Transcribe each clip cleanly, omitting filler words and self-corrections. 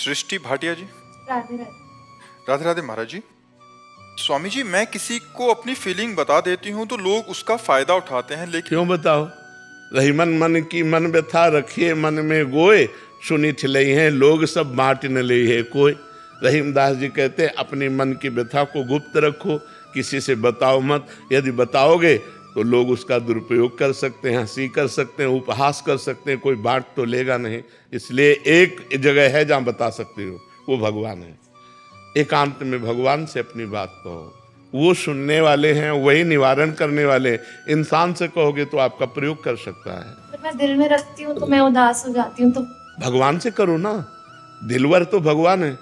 सृष्टि भाटिया जी। राधे राधे। राधे राधे महाराज जी। स्वामी जी, मैं किसी को अपनी फीलिंग बता देती हूँ तो लोग उसका फायदा उठाते हैं, लेकिन क्यों बताओ? रही मन मन की मन व्यथा रखिए मन में गोए, सुनी ठिलई हैं लोग सब बांट न ले है कोई। रहीमदास जी कहते हैं अपनी मन की व्यथा को गुप्त रखो, किसी से बताओ मत। यदि बताओगे तो लोग उसका दुरुपयोग कर सकते हैं, हंसी कर सकते हैं, उपहास कर सकते हैं, कोई बांट तो लेगा नहीं। इसलिए एक जगह है जहां बता सकते हो, वो भगवान है। एकांत में भगवान से अपनी बात कहो, वो सुनने वाले हैं, वही निवारण करने वाले हैं। इंसान से कहोगे तो आपका प्रयोग कर सकता है। जब मैं दिल में रखती हूँ तो मैं उदास हो जाती हूँ, तो भगवान से करो ना। दिलवर तो भगवान है,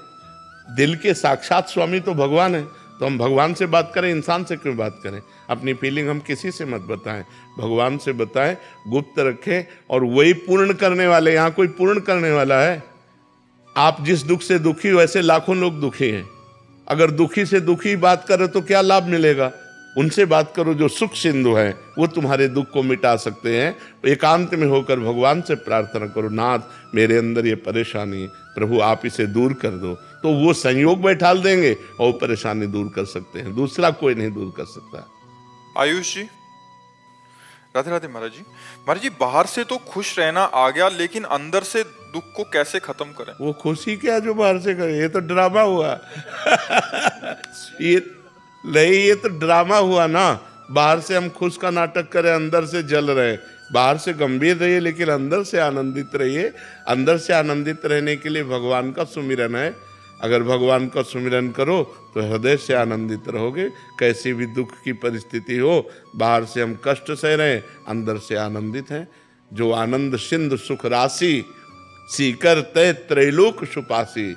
दिल के साक्षात स्वामी तो भगवान है। तो हम भगवान से बात करें, इंसान से क्यों बात करें? अपनी फीलिंग हम किसी से मत बताएं, भगवान से बताएं, गुप्त रखें। और वही पूर्ण करने वाले, यहाँ कोई पूर्ण करने वाला है? आप जिस दुख से दुखी हो वैसे लाखों लोग दुखी हैं। अगर दुखी से दुखी बात करो तो क्या लाभ मिलेगा? उनसे बात करो जो सुख सिंधु है, वो तुम्हारे दुख को मिटा सकते हैं। एकांत में होकर भगवान से प्रार्थना करो, नाथ मेरे अंदर ये परेशानी है, प्रभु आप इसे दूर कर दो। तो वो संयोग बैठाल देंगे और परेशानी दूर कर सकते हैं, दूसरा कोई नहीं दूर कर सकता। आयुष जी। राधे राधे महाराज जी। महाराज जी, बाहर से तो खुश रहना आ गया, लेकिन अंदर से दुख को कैसे खत्म करें? वो खुशी क्या जो बाहर से करे? ये तो ड्रामा हुआ। ये नहीं, ये तो ड्रामा हुआ ना। बाहर से हम खुश का नाटक करें, अंदर से जल रहे। बाहर से गंभीर रहिए लेकिन अंदर से आनंदित रहिए। अंदर से आनंदित रहने के लिए भगवान का सुमिरन है। अगर भगवान का सुमिरन करो तो हृदय से आनंदित रहोगे। कैसी भी दुख की परिस्थिति हो, बाहर से हम कष्ट सह रहे हैं, अंदर से आनंदित हैं। जो आनंद सिंधु सुख राशि, सीकर तय त्रैलोक सुपासी,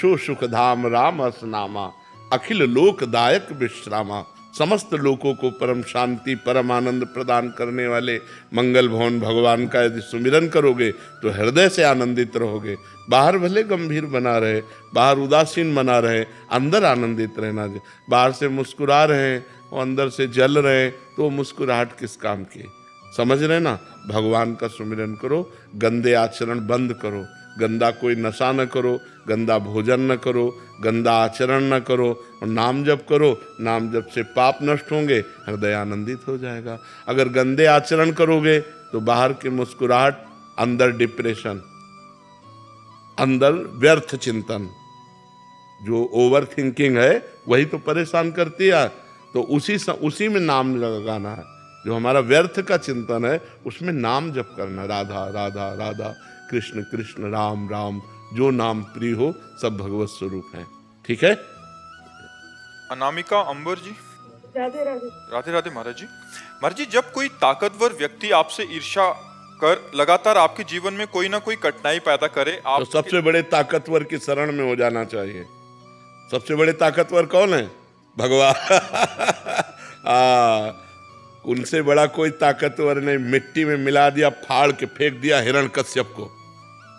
सु सुख धाम राम असनामा, अखिल लोकदायक विश्रामा। समस्त लोकों को परम शांति परम आनंद प्रदान करने वाले मंगल भवन भगवान का यदि सुमिरन करोगे तो हृदय से आनंदित रहोगे। बाहर भले गंभीर बना रहे, बाहर उदासीन बना रहे, अंदर आनंदित रहना। बाहर से मुस्कुरा रहे हैं और अंदर से जल रहे हैं, तो मुस्कुराहट किस काम की? समझ रहे ना? भगवान का सुमिरन करो, गंदे आचरण बंद करो, गंदा कोई नशा न करो, गंदा भोजन न करो, गंदा आचरण न करो, और नाम जप करो। नाम जप से पाप नष्ट होंगे, हृदय आनंदित हो जाएगा। अगर गंदे आचरण करोगे तो बाहर की मुस्कुराहट, अंदर डिप्रेशन, अंदर व्यर्थ चिंतन, जो ओवर थिंकिंग है वही तो परेशान करती है। तो उसी में नाम लगाना है। जो हमारा व्यर्थ का चिंतन है उसमें नाम जप करना, राधा राधा राधा, कृष्ण कृष्ण राम राम। जो नाम प्रिय हो सब भगवत स्वरूप हैं। ठीक है? अनामिका अंबर जी। राधे राधे। राधे राधे महाराज जी। महाराज जी, जब कोई ताकतवर व्यक्ति आपसे ईर्ष्या कर लगातार आपके जीवन में कोई ना कोई कठिनाई पैदा करे, आप तो सबसे बड़े ताकतवर की शरण में हो जाना चाहिए। सबसे बड़े ताकतवर कौन है? भगवान। उनसे बड़ा कोई ताकतवर नहीं। मिट्टी में मिला दिया, फाड़ के फेंक दिया हिरण्यकश्यप को।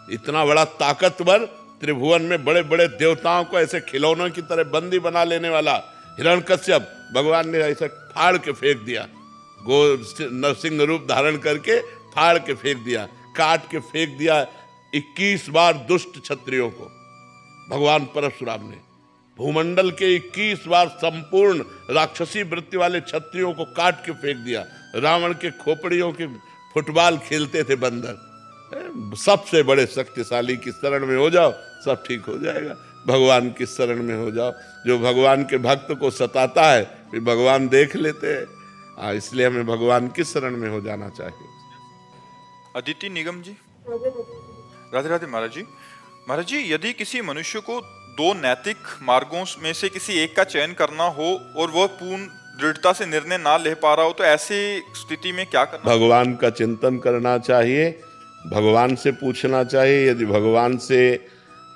इतना बड़ा ताकतवर, त्रिभुवन में बड़े बड़े देवताओं को ऐसे खिलौनों की तरह बंदी बना लेने वाला हिरण्यकश्यप, भगवान ने ऐसे फाड़ के फेंक दिया। गो नरसिंह रूप धारण करके फाड़ के फेंक दिया, काट के फेंक दिया 21 बार दुष्ट क्षत्रियों को। भगवान परशुराम ने भूमंडल के 21 बार संपूर्ण राक्षसी वृत्ति वाले क्षत्रियों को काट के फेंक दिया। रावण के खोपड़ियों के फुटबॉल खेलते थे बंदर। सबसे बड़े शक्तिशाली की शरण में हो जाओ, सब ठीक हो जाएगा। भगवान की शरण में हो जाओ। जो भगवान के भक्त को सताता है फिर भगवान देख लेते हैं। इसलिए हमें भगवान की शरण में हो जाना चाहिए। अदिति निगम जी। राधे राधे महाराज जी। महाराज जी, यदि किसी मनुष्य को दो नैतिक मार्गों में से किसी एक का चयन करना हो और वह पूर्ण दृढ़ता से निर्णय ना ले पा रहा हो, तो ऐसी स्थिति में क्या करना? भगवान का चिंतन करना चाहिए, भगवान से पूछना चाहिए। यदि भगवान से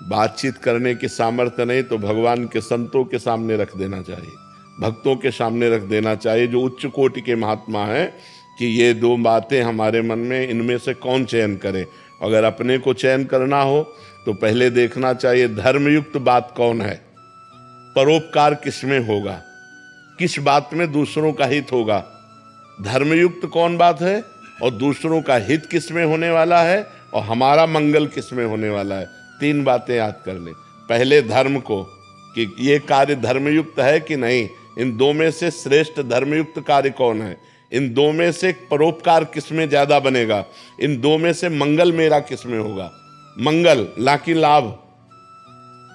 बातचीत करने की सामर्थ्य नहीं तो भगवान के संतों के सामने रख देना चाहिए, भक्तों के सामने रख देना चाहिए, जो उच्च कोटि के महात्मा हैं, कि ये दो बातें हमारे मन में, इनमें से कौन चयन करे। अगर अपने को चयन करना हो तो पहले देखना चाहिए धर्मयुक्त बात कौन है, परोपकार किसमें होगा, किस बात में दूसरों का हित होगा। धर्मयुक्त कौन बात है और दूसरों का हित किस में होने वाला है और हमारा मंगल किस में होने वाला है। 3 बातें याद कर ले। पहले धर्म को, कि ये कार्य धर्मयुक्त है कि नहीं, इन 2 में से श्रेष्ठ धर्मयुक्त कार्य कौन है, इन 2 में से परोपकार किसमें ज्यादा बनेगा, इन 2 में से मंगल मेरा किसमें होगा। मंगल ना कि लाभ।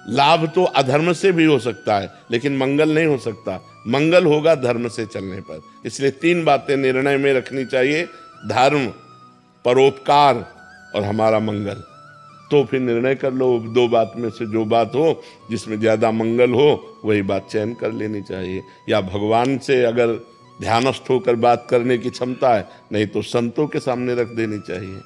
लाभ तो अधर्म से भी हो सकता है, लेकिन मंगल नहीं हो सकता। मंगल होगा धर्म से चलने पर। इसलिए 3 बातें निर्णय में रखनी चाहिए, धर्म, परोपकार और हमारा मंगल। तो फिर निर्णय कर लो, 2 बात में से जो बात हो, जिसमें ज्यादा मंगल हो, वही बात चयन कर लेनी चाहिए। या भगवान से अगर ध्यानस्थ होकर बात करने की क्षमता है, नहीं तो संतों के सामने रख देनी चाहिए।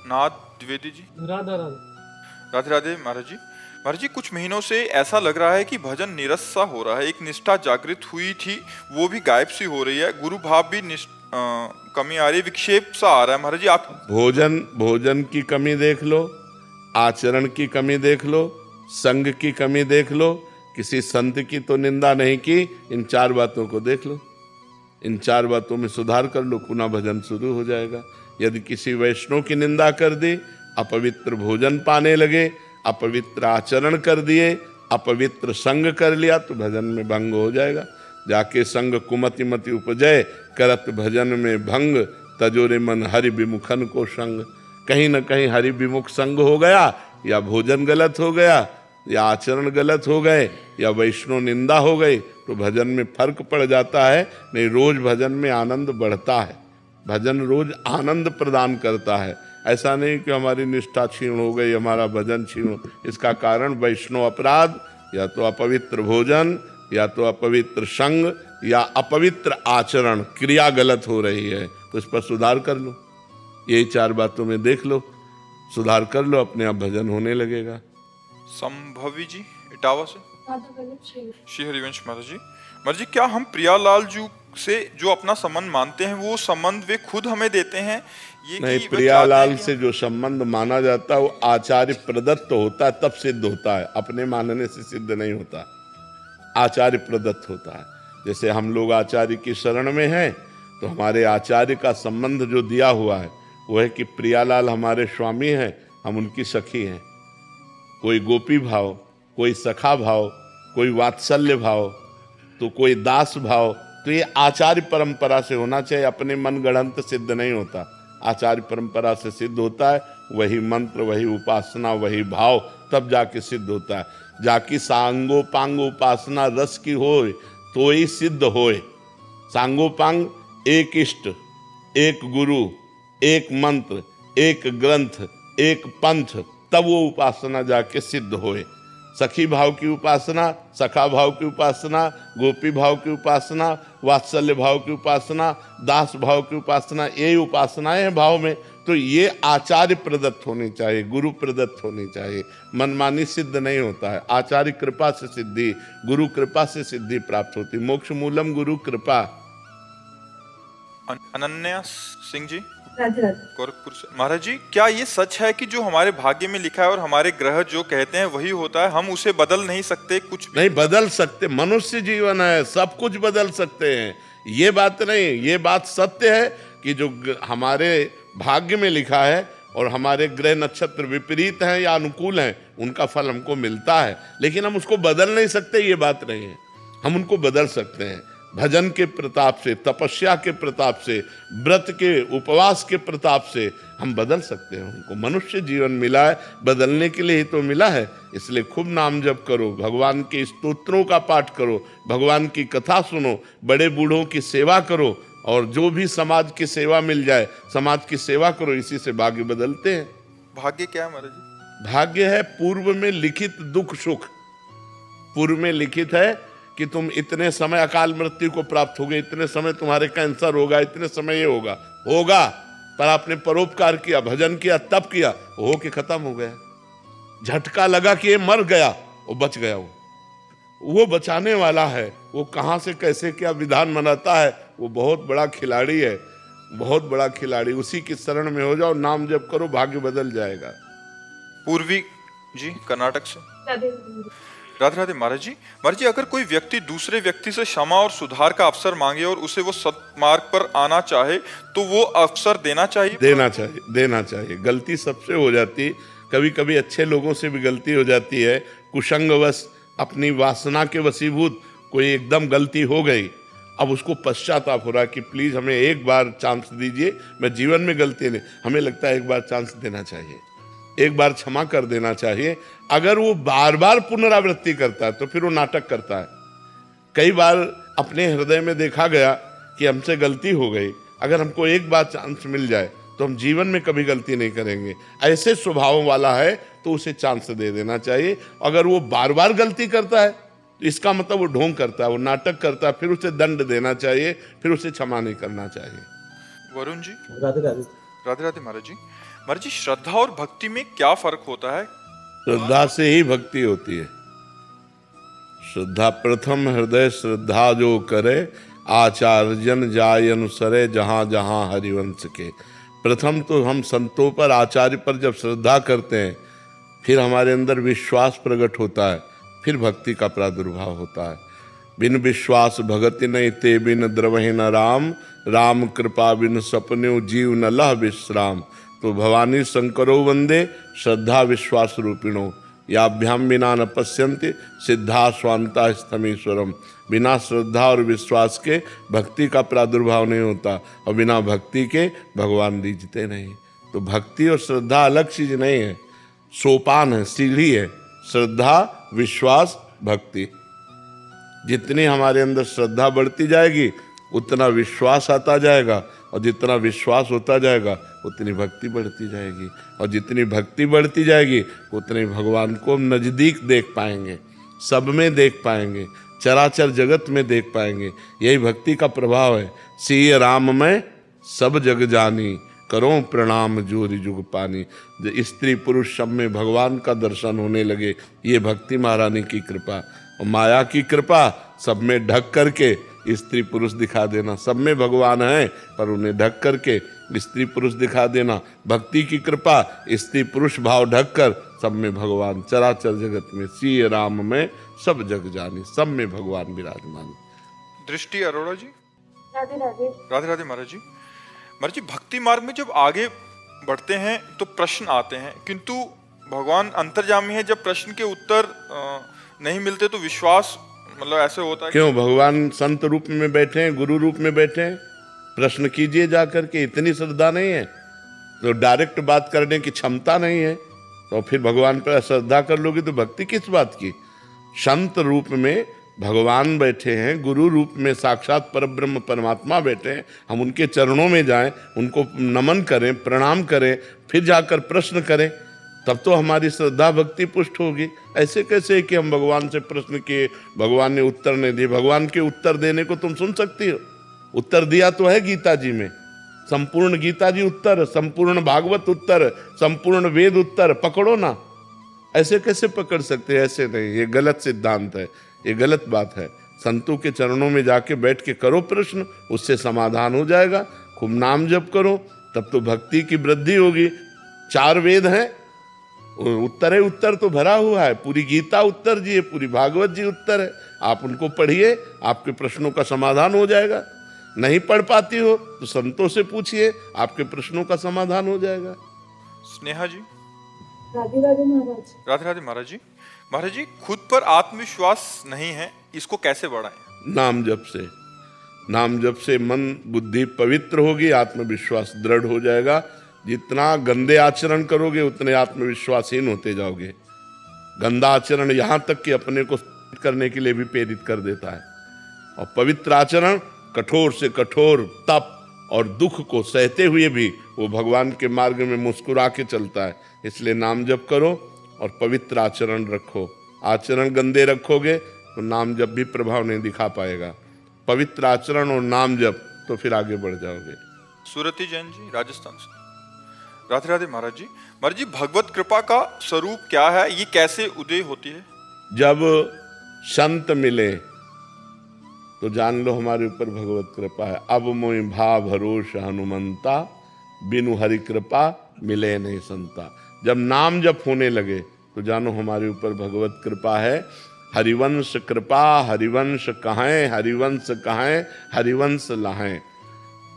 नाथ द्विवेदी जी, राधा राधा। राधे राधे महाराज जी। महाराज जी, कुछ महीनों से ऐसा लग रहा है कि भजन नीरस सा हो रहा है। एक निष्ठा जागृत हुई थी, वो भी गायब सी हो रही है। गुरु भाव भी कमी आ रही है, विक्षेप सा आ रहा है। महाराज जी, आप भोजन की कमी देख लो, आचरण की कमी देख लो, संग की कमी देख लो, किसी संत की तो निंदा नहीं की। इन 4 बातों को देख लो, इन 4 बातों में सुधार कर लो, पुनः भजन शुरू हो जाएगा। यदि किसी वैष्णव की निंदा कर दी, अपवित्र भोजन पाने लगे, अपवित्र आचरण कर दिए, अपवित्र संग कर लिया, तो भजन में भंग हो जाएगा। जाके संग कुमति मति उपजय, करत भजन में भंग, तजोरे मन हरि विमुखन को संग। कहीं न कहीं हरि विमुख संग हो गया, या भोजन गलत हो गया, या आचरण गलत हो गए, या वैष्णव निंदा हो गई, तो भजन में फर्क पड़ जाता है। नहीं, रोज भजन में आनंद बढ़ता है, भजन रोज आनंद प्रदान करता है। ऐसा नहीं कि हमारी निष्ठा क्षीण हो गई, हमारा भजन क्षीण हो। इसका कारण वैष्णव अपराध, या तो अपवित्र भोजन, या तो अपवित्र संग, या अपवित्र आचरण, क्रिया गलत हो रही है, तो इस पर सुधार कर लो। यही 4 बातों में देख लो, सुधार कर लो, अपने आप भजन होने लगेगा। संभवी जी इटावा से, राधा वल्लभ श्री श्री हरिवंश महाराज जी। महाराज जी, क्या हम प्रियालाल जी से जो अपना संबंध मानते हैं, वो संबंध वे खुद हमें देते हैं? ये नहीं, कि वे प्रियालाल चाहते हैं से जो संबंध माना जाता है वो आचार्य प्रदत्त होता है, तब सिद्ध होता है, अपने मानने से सिद्ध नहीं होता, आचार्य प्रदत्त होता है। जैसे हम लोग आचार्य की शरण में हैं, तो हमारे आचार्य का संबंध जो दिया हुआ है वो है कि प्रियालाल हमारे स्वामी हैं, हम उनकी सखी हैं। कोई गोपी भाव, कोई सखा भाव, कोई वात्सल्य भाव, तो कोई दास भाव, तो ये आचार्य परंपरा से होना चाहिए, अपने मन गढ़ंत सिद्ध नहीं होता, आचार्य परंपरा से सिद्ध होता है। वही मंत्र, वही उपासना, वही भाव, तब जाके सिद्ध होता है। जाकी सांगोपांग उपासना रस की होय, तो ही सिद्ध होय। सांगोपांग, एक इष्ट, एक गुरु, एक मंत्र, एक ग्रंथ, एक पंथ, तब वो उपासना जाके सिद्ध होए। सखी भाव की उपासना, सखा भाव की उपासना, गोपी भाव की उपासना, वात्सल्य भाव की उपासना, दास भाव की उपासना, यही उपासनाएं हैं भाव में। तो ये आचार्य प्रदत्त होनी चाहिए, गुरु प्रदत्त होनी चाहिए। मनमानी सिद्ध नहीं होता है, आचार्य कृपा से सिद्धि, गुरु कृपा से सिद्धि प्राप्त होती। मोक्ष मूलम गुरु कृपा। अनन्या सिंह जी, राधे राधे। गोरखपुर से। महाराज जी, क्या ये सच है कि जो हमारे भाग्य में लिखा है और हमारे ग्रह जो कहते हैं वही होता है, हम उसे बदल नहीं सकते? कुछ भी नहीं बदल सकते, मनुष्य जीवन है, सब कुछ बदल सकते हैं, ये बात नहीं। ये बात सत्य है कि जो हमारे भाग्य में लिखा है और हमारे ग्रह नक्षत्र विपरीत हैं या अनुकूल हैं, उनका फल हमको मिलता है, लेकिन हम उसको बदल नहीं सकते, ये बात नहीं है। हम उनको बदल सकते हैं भजन के प्रताप से, तपस्या के प्रताप से, व्रत के उपवास के प्रताप से हम बदल सकते हैं उनको। मनुष्य जीवन मिला है, बदलने के लिए ही तो मिला है। इसलिए खूब नाम जप करो, भगवान के स्तोत्रों का पाठ करो, भगवान की कथा सुनो, बड़े बूढ़ों की सेवा करो, और जो भी समाज की सेवा मिल जाए समाज की सेवा करो, इसी से भाग्य बदलते हैं। भाग्य क्या है महाराज जी? भाग्य है पूर्व में लिखित दुख सुख। पूर्व में लिखित है कि तुम इतने समय अकाल मृत्यु को प्राप्त होगे, इतने समय तुम्हारे कैंसर होगा, इतने समय ये होगा, पर आपने परोपकार किया, भजन किया, तप किया, हो के खत्म हो गया। झटका लगा कि ये मर गया, वो बच गया। वो बचाने वाला है, वो कहां से कैसे क्या विधान बनाता है, वो बहुत बड़ा खिलाड़ी है, बहुत बड़ा खिलाड़ी। उसी की शरण में हो जाओ, नाम जप करो, भाग्य बदल जाएगा। पूर्वी जी, कर्नाटक से। राधे राधे। राधे राधे महाराज जी। महाराज जी, अगर कोई व्यक्ति दूसरे व्यक्ति से क्षमा और सुधार का अवसर मांगे और उसे वो सत्मार्ग पर आना चाहे, तो वो अवसर देना चाहिए? देना चाहिए, देना चाहिए। गलती सबसे हो जाती, कभी कभी अच्छे लोगों से भी गलती हो जाती है, कुसंगवश अपनी वासना के वशीभूत कोई एकदम गलती हो गई, अब उसको पश्चाताप हो रहा है कि प्लीज हमें एक बार चांस दीजिए, मैं जीवन में गलती नहीं, हमें लगता है एक बार चांस देना चाहिए, एक बार क्षमा कर देना चाहिए। अगर वो बार बार पुनरावृत्ति करता है तो फिर वो नाटक करता है। कई बार अपने हृदय में देखा गया कि हमसे गलती हो गई, अगर हमको एक बार चांस मिल जाए तो हम जीवन में कभी गलती नहीं करेंगे, ऐसे स्वभाव वाला है तो उसे चांस दे देना चाहिए। अगर वो बार बार गलती करता है तो इसका मतलब वो ढोंग करता है, वो नाटक करता है, फिर उसे दंड देना चाहिए, फिर उसे क्षमा नहीं करना चाहिए। वरुण जी। राधे राधे। राधे राधे महाराज जी। महाराज जी, श्रद्धा और भक्ति में क्या फर्क होता है? श्रद्धा से ही भक्ति होती है। श्रद्धा प्रथम हृदय श्रद्धा जो करे, आचार्यन जाय अनुसरे जहां जहां हरिवंश के। प्रथम तो हम संतों पर, आचार्य पर जब श्रद्धा करते हैं, फिर हमारे अंदर विश्वास प्रकट होता है, फिर भक्ति का प्रादुर्भाव होता है। बिन विश्वास भगति नहीं ते बिन द्रवहि न राम, राम कृपा बिन सपने जीव न लह विश्राम। तो भवानी शंकरो वंदे श्रद्धा विश्वास रूपिणो, याभ्याम बिना न पश्यन्ति सिद्धा स्वांता स्थमीश्वरम। बिना श्रद्धा और विश्वास के भक्ति का प्रादुर्भाव नहीं होता, और बिना भक्ति के भगवान रीझते नहीं। तो भक्ति और श्रद्धा अलग चीज नहीं है, सोपान है, सीढ़ी है। श्रद्धा विश्वास भक्ति, जितनी हमारे अंदर श्रद्धा बढ़ती जाएगी उतना विश्वास आता जाएगा, और जितना विश्वास होता जाएगा उतनी भक्ति बढ़ती जाएगी, और जितनी भक्ति बढ़ती जाएगी उतने भगवान को हम नजदीक देख पाएंगे, सब में देख पाएंगे, चराचर जगत में देख पाएंगे। यही भक्ति का प्रभाव है। सिय राम में सब जग जानी, करो प्रणाम जोरी जुग पानी। स्त्री पुरुष सब में भगवान का दर्शन होने लगे, ये भक्ति महारानी की कृपा। और माया की कृपा सब में ढक करके स्त्री पुरुष दिखा देना, सब में भगवान है पर उन्हें ढक करके स्त्री पुरुष दिखा देना। भक्ति की कृपा स्त्री पुरुष भाव ढक कर सब में भगवान, चराचर जगत में सिय राम में सब जग जानी, सब में भगवान विराजमान। दृष्टि अरोड़ा जी। राधे राधे। राधे राधे महाराज जी। महाराज जी, भक्ति मार्ग में जब आगे बढ़ते हैं तो प्रश्न आते हैं, किंतु भगवान अंतर्यामी है, जब प्रश्न के उत्तर नहीं मिलते तो विश्वास मतलब ऐसे होता है। क्यों? भगवान संत रूप में बैठे हैं, गुरु रूप में बैठे हैं, प्रश्न कीजिए जा करके। इतनी श्रद्धा नहीं है तो डायरेक्ट बात करने की क्षमता नहीं है, तो फिर भगवान पर श्रद्धा कर लोगे तो भक्ति किस बात की? संत रूप में भगवान बैठे हैं, गुरु रूप में साक्षात परब्रह्म परमात्मा बैठे हैं, हम उनके चरणों में जाएं, उनको नमन करें, प्रणाम करें, फिर जाकर प्रश्न करें, तब तो हमारी श्रद्धा भक्ति पुष्ट होगी। ऐसे कैसे कि हम भगवान से प्रश्न किए, भगवान ने उत्तर नहीं दिए। भगवान के उत्तर देने को तुम सुन सकती हो, उत्तर दिया तो है गीता जी में, संपूर्ण गीता जी उत्तर, संपूर्ण भागवत उत्तर, संपूर्ण वेद उत्तर, पकड़ो ना। ऐसे कैसे पकड़ सकते हैं? ऐसे नहीं, ये गलत सिद्धांत है, ये गलत बात है। संतों के चरणों में जाके बैठ के करो प्रश्न, उससे समाधान हो जाएगा। खूब नाम जप करो, तब तो भक्ति की वृद्धि होगी। 4 वेद हैं, उत्तर है, उत्तर तो भरा हुआ है, पूरी गीता उत्तर जी है, पूरी भागवत जी उत्तर है। आप उनको पढ़िए, आपके प्रश्नों का समाधान हो जाएगा। नहीं पढ़ पाती हो तो संतों से पूछिए, आपके प्रश्नों का समाधान हो जाएगा। स्नेहा जी। राधे राधे महाराज। राधे राधे महाराज जी। महाराज जी, खुद पर आत्मविश्वास नहीं है, इसको कैसे बढ़ाएं? नाम जप से, नाम जप से मन बुद्धि पवित्र होगी, आत्मविश्वास दृढ़ हो जाएगा। जितना गंदे आचरण करोगे उतने आत्मविश्वासहीन होते जाओगे। गंदा आचरण यहाँ तक कि अपने को करने के लिए भी प्रेरित कर देता है, और पवित्र आचरण कठोर से कठोर तप और दुख को सहते हुए भी वो भगवान के मार्ग में मुस्कुरा के चलता है। इसलिए नाम जप करो और पवित्र आचरण रखो। आचरण गंदे रखोगे तो नाम जप भी प्रभाव नहीं दिखा पाएगा। पवित्र आचरण और नाम जप, तो फिर आगे बढ़ जाओगे। सूरती जैन जी, राजस्थान से। राधे राधे महाराज जी। महाराज जी, भगवत कृपा का स्वरूप क्या है, ये कैसे उदय होती है? जब संत मिले तो जान लो हमारे ऊपर भगवत कृपा है। अब मोहि भा भरोस हनुमंता, बिनु हरि कृपा मिले नहीं संता। जब नाम जप होने लगे तो जानो हमारे ऊपर भगवत कृपा है। हरिवंश कृपा हरिवंश कहें, हरिवंश कहें हरिवंश लाहें।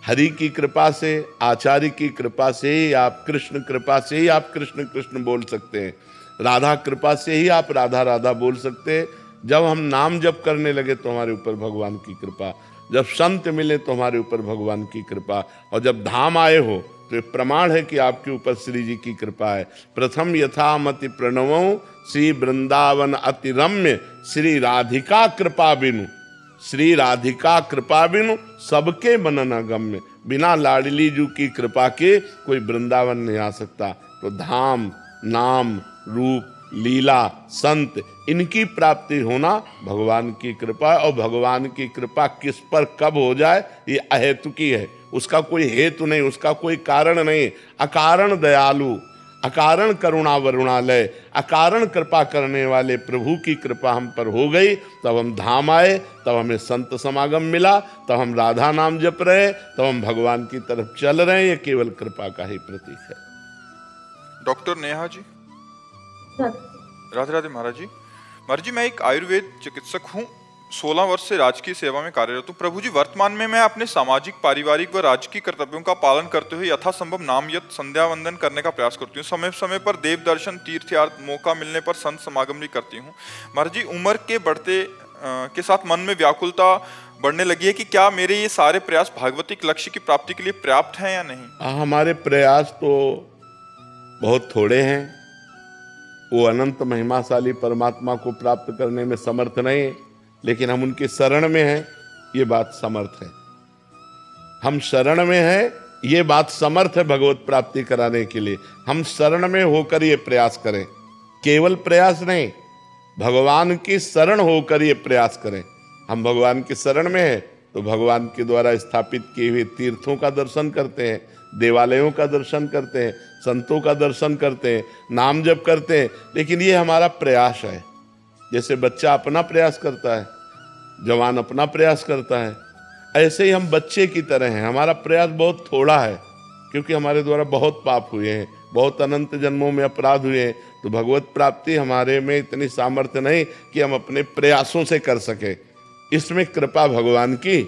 हरि की कृपा से, आचार्य की कृपा से ही आप कृष्ण कृपा से ही आप कृष्ण कृष्ण बोल सकते हैं, राधा कृपा से ही आप राधा राधा बोल सकते हैं। जब हम नाम जप करने लगे तो हमारे ऊपर भगवान की कृपा, जब संत मिले तो हमारे ऊपर भगवान की कृपा, और जब धाम आए हो तो ये प्रमाण है कि आपके ऊपर श्री जी की कृपा है। प्रथम यथामति प्रणवो श्री वृंदावन अति रम्य श्री राधिका कृपा बिनु, श्री राधिका कृपा बिनु सबके मनन गम्य। बिना लाडली जू की कृपा के कोई वृंदावन नहीं आ सकता। तो धाम, नाम, रूप, लीला, संत, इनकी प्राप्ति होना भगवान की कृपा है। और भगवान की कृपा किस पर कब हो जाए ये अहेतुकी है, उसका कोई हेतु नहीं, उसका कोई कारण नहीं। अकारण दयालु, अकारण करुणा वरुणालय, अकारण कृपा करने वाले प्रभु की कृपा हम पर हो गई, तब हम धाम आए, तब हमें संत समागम मिला, तब हम राधा नाम जप रहे, तब हम भगवान की तरफ चल रहे हैं। ये केवल कृपा का ही प्रतीक है। डॉक्टर नेहा जी, राधे राधे राधे महाराज जी। महाराज जी, मैं एक आयुर्वेद चिकित्सक हूँ, 16 वर्ष से राजकीय सेवा में कार्यरत हूँ। प्रभु जी, वर्तमान में मैं अपने सामाजिक, पारिवारिक व राजकीय कर्तव्यों का पालन करते हुए यथासंभव नाम यत संध्या वंदन करने का प्रयास करती हूँ। समय समय पर देव दर्शन, तीर्थयात्र, मौका मिलने पर संत समागम भी करती हूँ। महाराज जी, उम्र के बढ़ते के साथ मन में व्याकुलता बढ़ने लगी है कि क्या मेरे ये सारे प्रयास भागवतिक लक्ष्य की प्राप्ति के लिए पर्याप्त हैं या नहीं? हमारे प्रयास तो बहुत थोड़े हैं, वो अनंत महिमाशाली परमात्मा को प्राप्त करने में समर्थ नहीं है, लेकिन हम उनके शरण में हैं, ये बात समर्थ है। हम शरण में हैं, ये बात समर्थ है भगवत प्राप्ति कराने के लिए। हम शरण में होकर ये प्रयास करें, केवल प्रयास नहीं, भगवान की शरण होकर ये प्रयास करें। हम भगवान की शरण में हैं तो भगवान के द्वारा स्थापित किए हुए तीर्थों का दर्शन करते हैं, देवालयों का दर्शन करते हैं, संतों का दर्शन करते हैं, नाम जप करते हैं। लेकिन ये हमारा प्रयास है। जैसे बच्चा अपना प्रयास करता है, जवान अपना प्रयास करता है, ऐसे ही हम बच्चे की तरह हैं। हमारा प्रयास बहुत थोड़ा है, क्योंकि हमारे द्वारा बहुत पाप हुए हैं, बहुत अनंत जन्मों में अपराध हुए हैं। तो भगवत प्राप्ति हमारे में इतनी सामर्थ्य नहीं कि हम अपने प्रयासों से कर सके। इसमें कृपा भगवान की,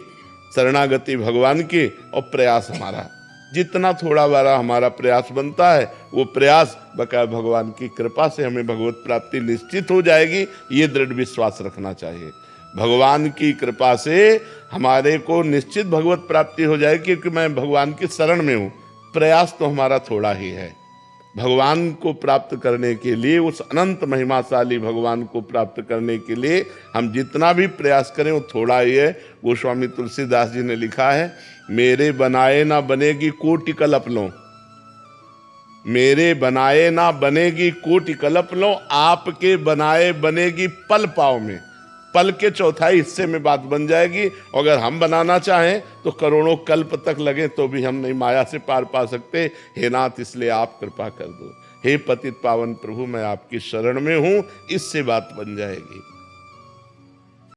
शरणागति भगवान की, और प्रयास हमारा। जितना थोड़ा बड़ा हमारा प्रयास बनता है, वो प्रयास बकाया भगवान की कृपा से हमें भगवत प्राप्ति निश्चित हो जाएगी, ये दृढ़ विश्वास रखना चाहिए। भगवान की कृपा से हमारे को निश्चित भगवत प्राप्ति हो जाएगी, क्योंकि मैं भगवान की शरण में हूँ। प्रयास तो हमारा थोड़ा ही है। भगवान को प्राप्त करने के लिए, उस अनंत महिमाशाली भगवान को प्राप्त करने के लिए हम जितना भी प्रयास करें वो थोड़ा ही है। गोस्वामी तुलसीदास जी ने लिखा है, मेरे बनाए ना बनेगी कोटि कल्प लो, मेरे बनाए ना बनेगी कोटि कल्प लो, आपके बनाए बनेगी पल पाव में। पल के चौथाई हिस्से में बात बन जाएगी। अगर हम बनाना चाहें तो करोड़ों कल्प तक लगे तो भी हम नहीं माया से पार पा सकते। हे नाथ, इसलिए आप कृपा कर दो। हे पतित पावन प्रभु, मैं आपकी शरण में हूं, इससे बात बन जाएगी।